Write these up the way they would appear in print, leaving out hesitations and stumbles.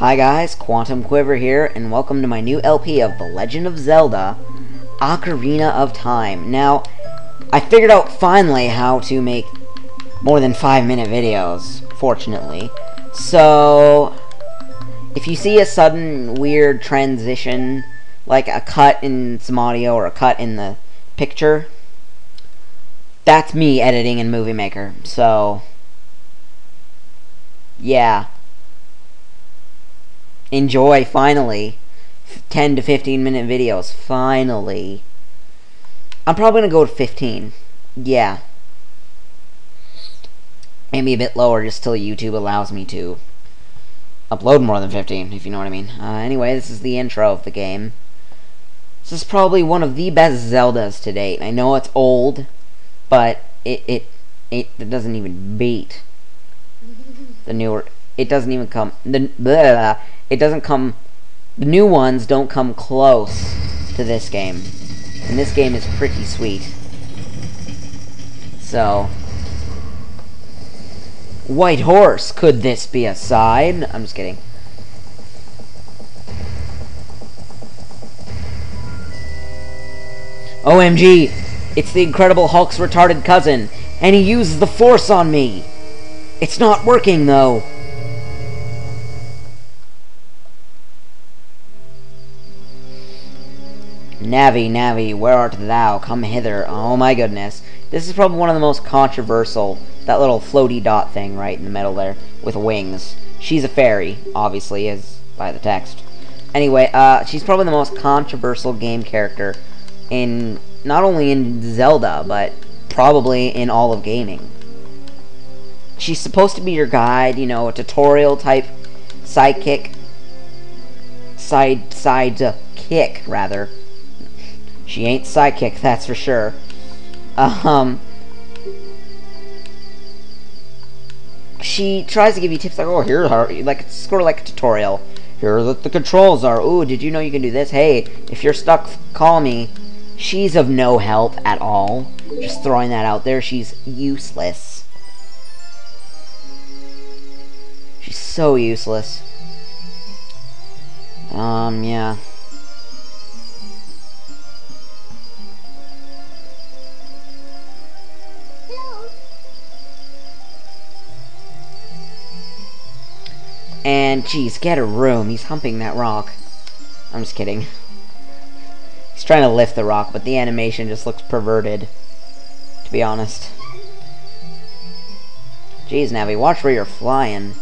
Hi guys, Quantum Quiver here, and welcome to my new LP of The Legend of Zelda, Ocarina of Time. Now, I figured out finally how to make more than 5-minute videos, fortunately. So, if you see a sudden weird transition, like a cut in some audio or a cut in the picture, that's me editing in Movie Maker. So, yeah. Enjoy, finally. 10 to 15 minute videos, finally. I'm probably gonna go to 15. Yeah. Maybe a bit lower just till YouTube allows me to upload more than 15, if you know what I mean. Anyway, this is the intro of the game. This is probably one of the best Zeldas to date. I know it's old, but it doesn't even beat the newer. It doesn't even come. It doesn't come. The new ones don't come close to this game, and this game is pretty sweet. So, White Horse, could this be a sign? I'm just kidding. OMG! It's the Incredible Hulk's retarded cousin, and he uses the Force on me! It's not working, though! Navi, Navi, where art thou? Come hither. Oh my goodness. This is probably one of the most controversial. That little floaty dot thing right in the middle there, with wings. She's a fairy, obviously, as by the text. Anyway, she's probably the most controversial game character in, not only in Zelda, but probably in all of gaming. She's supposed to be your guide, you know, a tutorial type sidekick. Kick, rather. She ain't sidekick, that's for sure. She tries to give you tips like, oh, here are, like, it's sort of like a tutorial. Here are the controls are. Ooh, did you know you can do this? Hey, if you're stuck, call me. She's of no help at all. Just throwing that out there. She's useless. She's so useless. Yeah. And, geez, get a room. He's humping that rock. I'm just kidding. He's trying to lift the rock, but the animation just looks perverted, to be honest. Jeez, Navi, watch where you're flying.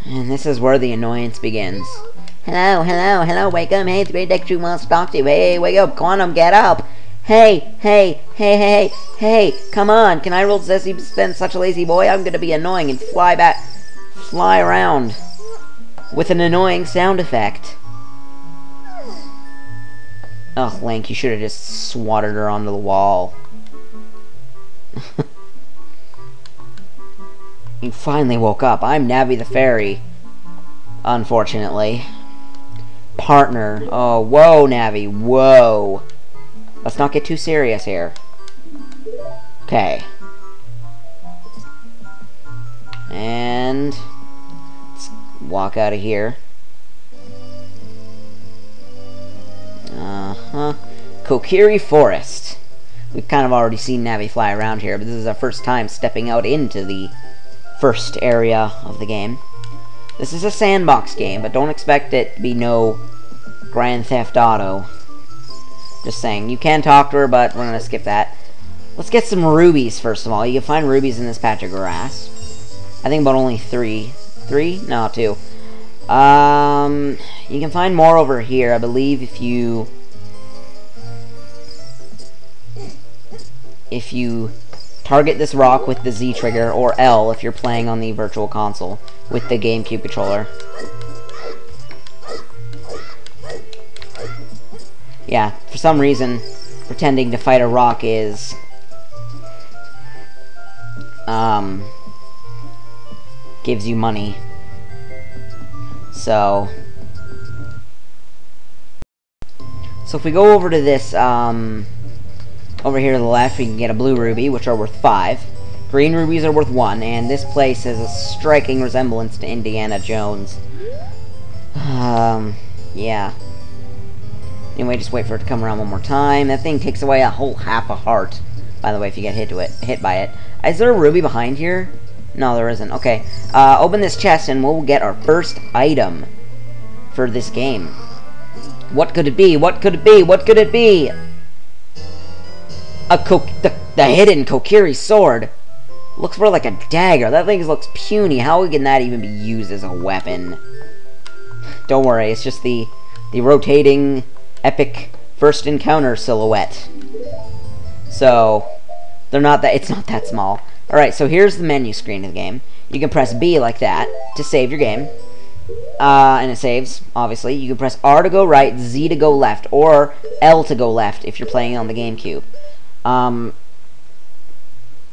And this is where the annoyance begins. Hello, hello, hello, wake up, hey, 3 Deck 2 wants to talk to you, hey, wake up, Quantum, get up, hey, come on, can I roll this, you've been such a lazy boy, I'm gonna be annoying and fly around, with an annoying sound effect. Ugh, Link, you should've just swatted her onto the wall. You finally woke up, I'm Navi the Fairy, unfortunately. Partner. Oh, whoa, Navi. Whoa. Let's not get too serious here. Okay. And let's walk out of here. Kokiri Forest. We've kind of already seen Navi fly around here, but this is our first time stepping out into the first area of the game. This is a sandbox game, but don't expect it to be no Grand Theft Auto. Just saying. You can talk to her, but we're gonna skip that. Let's get some rubies, first of all. You can find rubies in this patch of grass. I think about only 3. 3? No, 2. You can find more over here, I believe, if you target this rock with the Z trigger, or L if you're playing on the Virtual Console with the GameCube controller. Yeah, for some reason, pretending to fight a rock is gives you money. So So if we go over to this, over here to the left, we can get a blue ruby, which are worth 5. Green rubies are worth 1, and this place has a striking resemblance to Indiana Jones. Yeah. Anyway, just wait for it to come around one more time. That thing takes away a whole half a heart, by the way, if you get hit by it. Is there a ruby behind here? No, there isn't. Okay. Open this chest, and we'll get our first item for this game. What could it be? What could it be? What could it be? The hidden Kokiri sword. Looks more like a dagger. That thing looks puny. How can that even be used as a weapon? Don't worry, it's just the rotating epic first encounter silhouette. So it's not that small. Alright, so here's the menu screen of the game. You can press B like that to save your game. And it saves, obviously. You can press R to go right, Z to go left, or L to go left if you're playing on the GameCube. And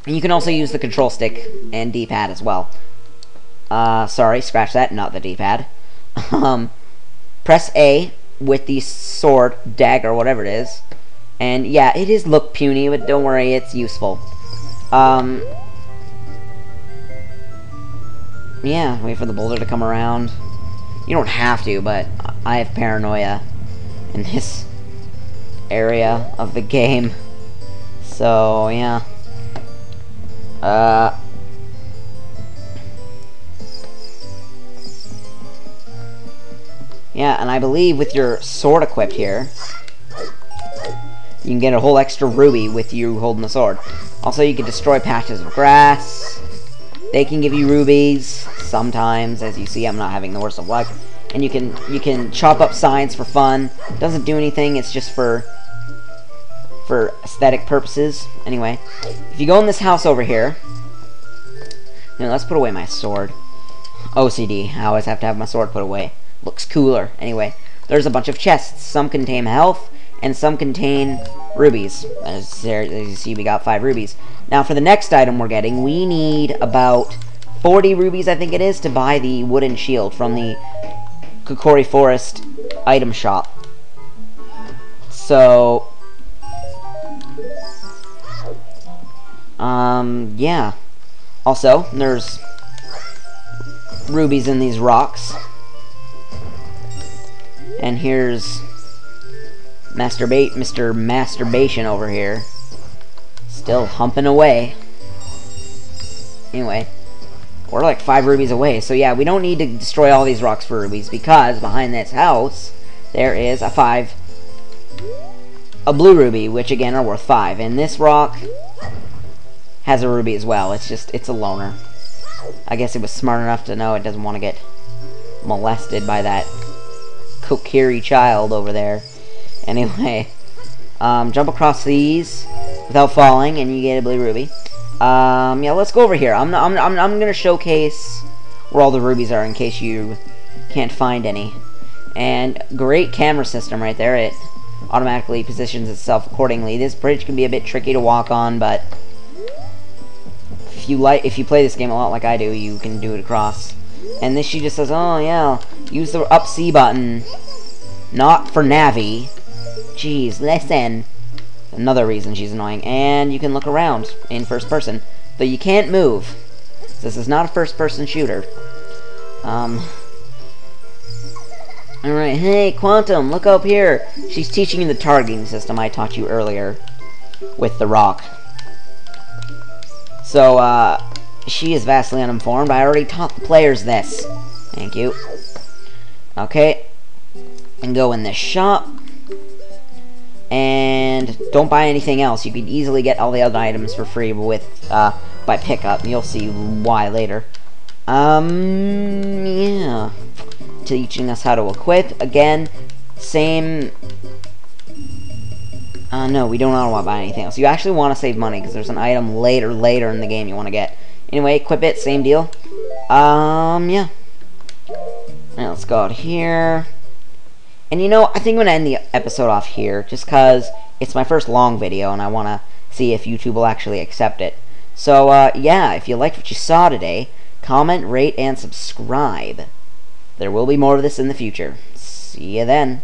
you can also use the control stick and D-pad as well. Sorry, scratch that, not the D-pad. Press A with the sword, dagger, whatever it is. And yeah, it is look puny, but don't worry, it's useful. Yeah, wait for the boulder to come around. You don't have to, but I have paranoia in this area of the game. So, yeah. Yeah, and I believe with your sword equipped here, you can get a whole extra ruby with you holding the sword. Also, you can destroy patches of grass. They can give you rubies sometimes. As you see, I'm not having the worst of luck. And you can chop up signs for fun. Doesn't do anything. It's just for aesthetic purposes. Anyway, if you go in this house over here, let's put away my sword. OCD. I always have to have my sword put away. Looks cooler. Anyway, there's a bunch of chests. Some contain health, and some contain rubies. As you see, we got 5 rubies. Now, for the next item we're getting, we need about 40 rubies, I think it is, to buy the wooden shield from the Kokiri Forest item shop. So, yeah. Also, there's rubies in these rocks. And here's Mr. Masturbation over here. Still humping away. Anyway, we're like 5 rubies away. So yeah, we don't need to destroy all these rocks for rubies, because behind this house there is a blue ruby, which again are worth 5. And this rock has a ruby as well. It's a loner. I guess it was smart enough to know it doesn't want to get molested by that Kokiri child over there. Anyway, jump across these without falling, and you get a blue ruby. Yeah, let's go over here. I'm gonna showcase where all the rubies are in case you can't find any. And great camera system right there. It automatically positions itself accordingly. This bridge can be a bit tricky to walk on, but if you play this game a lot like I do, you can do it across. And this, she just says, oh yeah, use the up C button, not for Navi. Jeez, listen. Another reason she's annoying. And you can look around in first person, though you can't move. This is not a first person shooter. Alright, hey, Quantum, look up here. She's teaching you the targeting system I taught you earlier with the rock. So, she is vastly uninformed. I already taught the players this. Thank you. Okay. And go in this shop. And don't buy anything else. You can easily get all the other items for free with by pickup. You'll see why later. Yeah. Teaching us how to equip. Again, same. No, we don't want to buy anything else. You actually want to save money because there's an item later in the game you want to get. Anyway, equip it. Same deal. Yeah. Now let's go out here. And you know, I think I'm going to end the episode off here, just because it's my first long video, and I want to see if YouTube will actually accept it. So, yeah, if you liked what you saw today, comment, rate, and subscribe. There will be more of this in the future. See you then.